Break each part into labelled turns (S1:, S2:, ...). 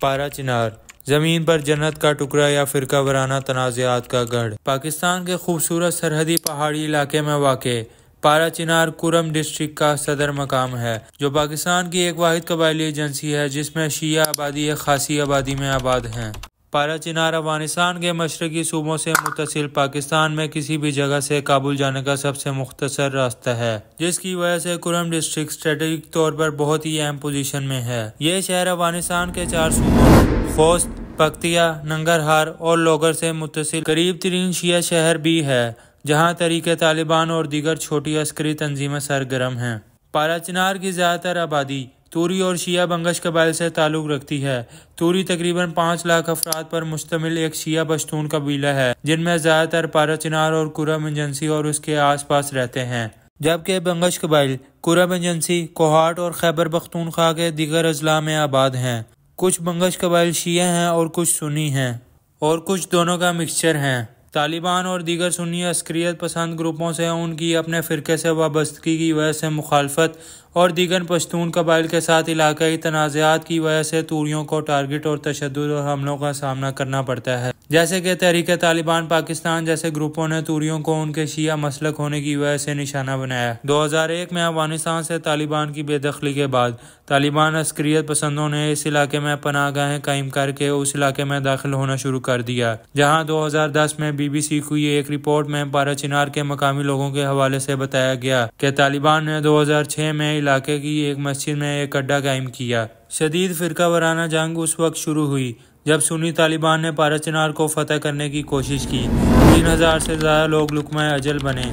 S1: پارا چنار، زمین پر جنت کا ٹکڑا یا فرقہ وارانہ تنازعات کا گڑھ۔ پاکستان کے خوبصورت سرحدی پہاڑی علاقے میں واقع پارا چنار کورم ڈسٹرکٹ کا صدر مقام ہے، جو پاکستان کی ایک واحد قبائلی ایجنسی ہے جس میں شیعہ آبادی ایک خاصی آبادی میں آباد ہیں۔ پارا چنار افغانستان کے مشرقی صوبوں سے متصل پاکستان میں کسی بھی جگہ سے کابل جانے کا سب سے مختصر راستہ ہے، جس کی وجہ سے کورم ڈسٹرکٹ اسٹریٹجک طور پر بہت ہی اہم پوزیشن میں ہے۔ یہ شہر افغانستان کے 4 صوبوں خوست، پکتیا، ننگرہار اور لوگر سے متصل قریب ترین شیعہ شہر بھی ہے، جہاں تحریک طالبان اور دیگر چھوٹی عسکری تنظیمیں سرگرم ہیں۔ پارا چنار کی زیادہ تر آبادی توری اور شیعہ بنگش قبائل سے تعلق رکھتی ہے۔ توری تقریباً 5 لاکھ افراد پر مشتمل ایک شیعہ پشتون قبیلہ ہے، جن میں زیادہ تر پارا چنار اور کورم ایجنسی اور اس کے آس پاس رہتے ہیں، جبکہ بنگش قبائل کورم ایجنسی، کوہاٹ اور خیبر پختونخوا کے دیگر اضلاع میں آباد ہیں۔ کچھ بنگش قبائل شیعہ ہیں اور کچھ سنی ہیں، اور کچھ دونوں کا مکسچر ہیں۔ طالبان اور دیگر سنی عسکریت پسند گروپوں سے ان کی اپنے فرقے سے وابستگی کی وجہ سے مخالفت اور دیگر پشتون قبائل کے ساتھ علاقائی تنازعات کی وجہ سے توریوں کو ٹارگٹ اور تشدد اور حملوں کا سامنا کرنا پڑتا ہے، جیسے کہ تحریک طالبان پاکستان جیسے گروپوں نے توریوں کو ان کے شیعہ مسلک ہونے کی وجہ سے نشانہ بنایا۔ 2001 میں افغانستان سے طالبان کی بے دخلی کے بعد طالبان عسکریت پسندوں نے اس علاقے میں پناہ گاہیں قائم کر کے اس علاقے میں داخل ہونا شروع کر دیا، جہاں 2010 میں BBC کی ایک رپورٹ میں پارا چنار کے مقامی لوگوں کے حوالے سے بتایا گیا کہ طالبان نے 2006 میں علاقے کی ایک مسجد میں ایک اڈہ قائم کیا۔ شدید فرقہ وارانہ جنگ اس وقت شروع ہوئی جب سنی طالبان نے پارا چنار کو فتح کرنے کی کوشش کی۔ 3000 سے زیادہ لوگ لقمہ اجل بنے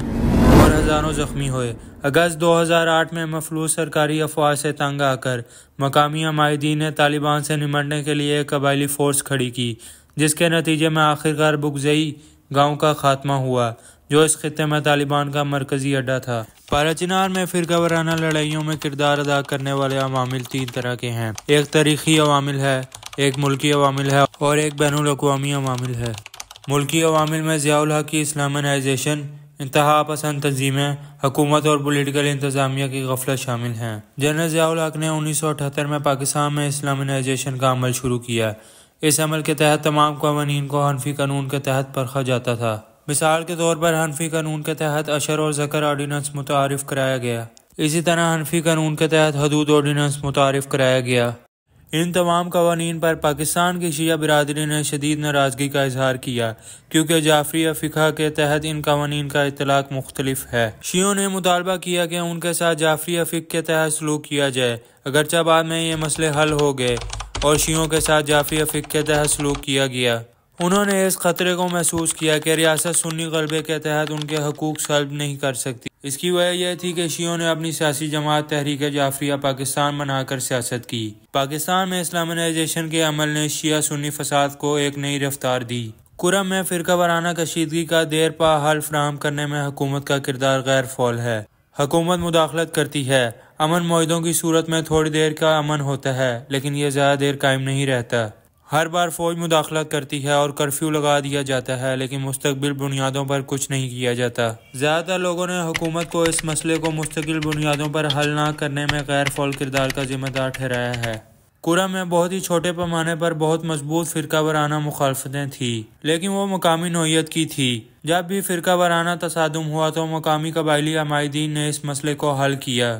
S1: اور ہزاروں زخمی ہوئے۔ اگست 2008 میں مفلوج سرکاری افواج سے تنگ آ کر مقامی عمائدین نے طالبان سے نمٹنے کے لیے ایک قبائلی فورس کھڑی کی، جس کے نتیجے میں آخرکار بگزئی گاؤں کا خاتمہ ہوا، جو اس خطے میں طالبان کا مرکزی اڈہ تھا۔ پارا چنار میں فرقہ وارانہ لڑائیوں میں کردار ادا کرنے والے عوامل 3 طرح کے ہیں۔ ایک تاریخی عوامل ہے، ایک ملکی عوامل ہے اور ایک بین الاقوامی عوامل ہے۔ ملکی عوامل میں ضیاء الحق کی اسلامائزیشن، انتہا پسند تنظیمیں، حکومت اور پولیٹیکل انتظامیہ کی غفلت شامل ہیں۔ جنرل ضیاء الحق نے 1978 میں پاکستان میں اسلامائزیشن کا عمل شروع کیا۔ اس عمل کے تحت تمام قوانین کو حنفی قانون کے تحت پرکھا جاتا تھا۔ مثال کے طور پر حنفی قانون کے تحت عشر اور ذکر آرڈیننس متعارف کرایا گیا۔ اسی طرح حنفی قانون کے تحت حدود آرڈیننس متعارف کرایا گیا۔ ان تمام قوانین پر پاکستان کی شیعہ برادری نے شدید ناراضگی کا اظہار کیا، کیونکہ جعفریہ فقہ کے تحت ان قوانین کا اطلاق مختلف ہے۔ شیعوں نے مطالبہ کیا کہ ان کے ساتھ جعفریہ فقہ کے تحت سلوک کیا جائے، اگرچہ بعد میں یہ مسئلے حل ہو گئے اور شیعوں کے ساتھ جعفریہ فقہ کے تحت سلوک کیا گیا۔ انہوں نے اس خطرے کو محسوس کیا کہ ریاست سنی غلبے کے تحت ان کے حقوق سلب نہیں کر سکتی۔ اس کی وجہ یہ تھی کہ شیعوں نے اپنی سیاسی جماعت تحریک جعفریہ پاکستان بنا کر سیاست کی۔ پاکستان میں اسلامائزیشن کے عمل نے شیعہ سنی فساد کو ایک نئی رفتار دی۔ کورم میں فرقہ وارانہ کشیدگی کا دیر پا حل فراہم کرنے میں حکومت کا کردار غیر فعال ہے۔ حکومت مداخلت کرتی ہے۔ امن معاہدوں کی صورت میں تھوڑی دیر کا امن ہوتا ہے، لیکن یہ زیادہ دیر قائم نہیں رہتا۔ ہر بار فوج مداخلت کرتی ہے اور کرفیو لگا دیا جاتا ہے، لیکن مستقل بنیادوں پر کچھ نہیں کیا جاتا۔ زیادہ تر لوگوں نے حکومت کو اس مسئلے کو مستقل بنیادوں پر حل نہ کرنے میں غیر فعال کردار کا ذمہ دار ٹھہرایا ہے۔ کورم میں بہت ہی چھوٹے پیمانے پر بہت مضبوط فرقہ وارانہ مخالفتیں تھیں، لیکن وہ مقامی نوعیت کی تھی۔ جب بھی فرقہ وارانہ تصادم ہوا تو مقامی قبائلی عمائدین نے اس مسئلے کو حل کیا۔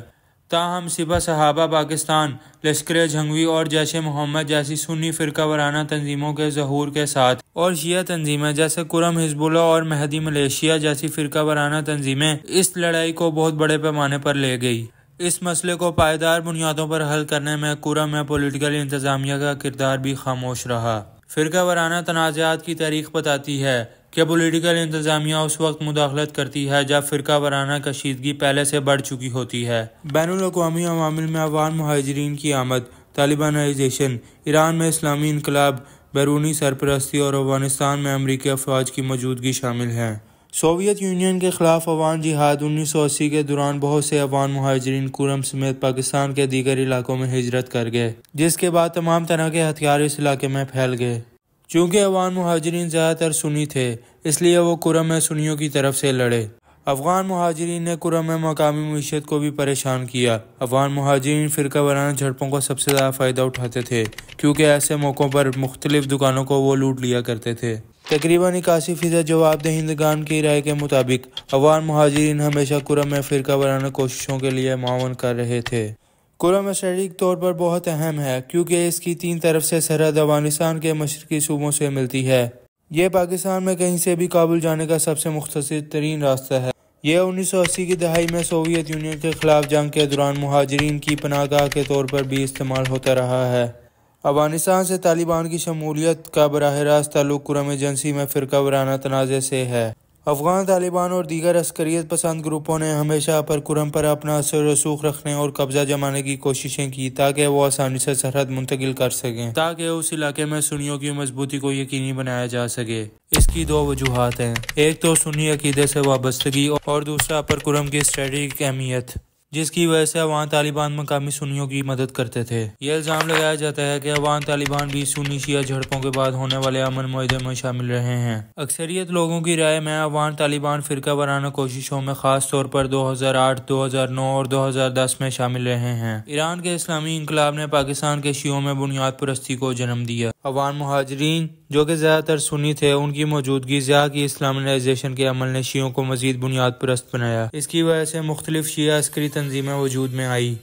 S1: تاہم سپہ صحابہ پاکستان، لشکر جھنگوی اور جیش محمد جیسی سنی فرقہ وارانہ تنظیموں کے ظہور کے ساتھ اور شیعہ تنظیمیں جیسے کورم حزب اللہ اور مہدی ملیشیا جیسی فرقہ وارانہ تنظیمیں اس لڑائی کو بہت بڑے پیمانے پر لے گئی۔ اس مسئلے کو پائیدار بنیادوں پر حل کرنے میں کورم میں پولیٹیکل انتظامیہ کا کردار بھی خاموش رہا۔ فرقہ وارانہ تنازعات کی تاریخ بتاتی ہے کہ پولیٹیکل انتظامیہ اس وقت مداخلت کرتی ہے جب فرقہ وارانہ کشیدگی پہلے سے بڑھ چکی ہوتی ہے۔ بین الاقوامی عوامل میں افغان مہاجرین کی آمد، طالبانائزیشن، ایران میں اسلامی انقلاب، بیرونی سرپرستی اور افغانستان میں امریکی افواج کی موجودگی شامل ہیں۔ سوویت یونین کے خلاف افغان جہاد 1980 کے دوران بہت سے افغان مہاجرین کورم سمیت پاکستان کے دیگر علاقوں میں ہجرت کر گئے، جس کے بعد تمام طرح کے ہتھیار اس علاقے میں پھیل گئے۔ چونکہ افغان مہاجرین زیادہ تر سنی تھے، اس لیے وہ کورم میں سنیوں کی طرف سے لڑے۔ افغان مہاجرین نے کرم میں مقامی معیشت کو بھی پریشان کیا۔ افغان مہاجرین فرقہ وارانہ جھڑپوں کا سب سے زیادہ فائدہ اٹھاتے تھے، کیونکہ ایسے موقعوں پر مختلف دکانوں کو وہ لوٹ لیا کرتے تھے۔ تقریباً 81% جواب دہندگان کی رائے کے مطابق افغان مہاجرین ہمیشہ کرم میں فرقہ وارانہ کوششوں کے لیے معاون کر رہے تھے۔ کرم اسٹریٹجک طور پر بہت اہم ہے، کیونکہ اس کی 3 طرف سے سرحد افغانستان کے مشرقی صوبوں سے ملتی ہے۔ یہ پاکستان میں کہیں سے بھی کابل جانے کا سب سے مختصر ترین راستہ ہے۔ یہ 1980 کی دہائی میں سوویت یونین کے خلاف جنگ کے دوران مہاجرین کی پناہ گاہ کے طور پر بھی استعمال ہوتا رہا ہے۔ افغانستان سے طالبان کی شمولیت کا براہ راست تعلق کرم ایجنسی میں فرقہ وارانہ تنازع سے ہے۔ افغان طالبان اور دیگر عسکریت پسند گروپوں نے ہمیشہ کرم پر اپنا اثر و رسوخ رکھنے اور قبضہ جمانے کی کوششیں کی تاکہ وہ آسانی سے سرحد منتقل کر سکیں، تاکہ اس علاقے میں سنیوں کی مضبوطی کو یقینی بنایا جا سکے۔ اس کی 2 وجوہات ہیں، ایک تو سنی عقیدے سے وابستگی اور دوسرا کرم کی اسٹریٹجک اہمیت، جس کی وجہ سے افغان طالبان مقامی سنیوں کی مدد کرتے تھے۔ یہ الزام لگایا جاتا ہے کہ افغان طالبان بھی سنی شیعہ جھڑپوں کے بعد ہونے والے امن معاہدے میں شامل رہے ہیں۔ اکثریت لوگوں کی رائے میں افغان طالبان فرقہ وارانہ کوششوں میں خاص طور پر 2008، 2009 اور 2010 میں شامل رہے ہیں۔ ایران کے اسلامی انقلاب نے پاکستان کے شیعوں میں بنیاد پرستی کو جنم دیا۔ افغان مہاجرین جو کہ زیادہ تر سنی تھے، ان کی موجودگی ضیاء کی اسلامائزیشن کے عمل نے شیعوں کو مزید بنیاد پرست بنایا۔ اس کی وجہ سے مختلف شیعہ عسکری تنظیمیں وجود میں آئی۔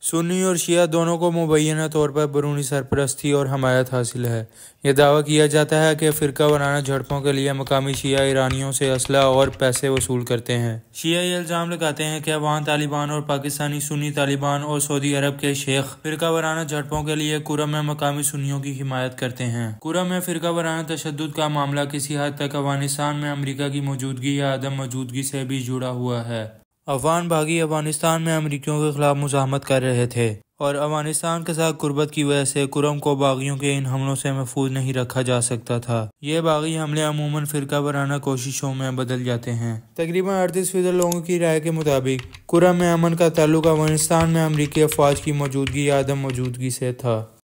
S1: سنی اور شیعہ دونوں کو مبینہ طور پر بیرونی سرپرستی اور حمایت حاصل ہے۔ یہ دعویٰ کیا جاتا ہے کہ فرقہ وارانہ جھڑپوں کے لیے مقامی شیعہ ایرانیوں سے اسلحہ اور پیسے وصول کرتے ہیں۔ شیعہ یہ الزام لگاتے ہیں کہ افغان طالبان اور پاکستانی سنی طالبان اور سعودی عرب کے شیخ فرقہ وارانہ جھڑپوں کے لیے کرم میں مقامی سنیوں کی حمایت کرتے ہیں۔ کرم میں فرقہ وارانہ تشدد کا معاملہ کسی حد تک افغانستان میں امریکہ کی موجودگی یا عدم موجودگی سے بھی جڑا ہوا ہے۔ افغان باغی افغانستان میں امریکیوں کے خلاف مزاحمت کر رہے تھے اور افغانستان کے ساتھ قربت کی وجہ سے کرم کو باغیوں کے ان حملوں سے محفوظ نہیں رکھا جا سکتا تھا۔ یہ باغی حملے عموماً فرقہ وارانہ کوششوں میں بدل جاتے ہیں۔ تقریباً 38% لوگوں کی رائے کے مطابق کرم میں امن کا تعلق افغانستان میں امریکی افواج کی موجودگی یا عدم موجودگی سے تھا۔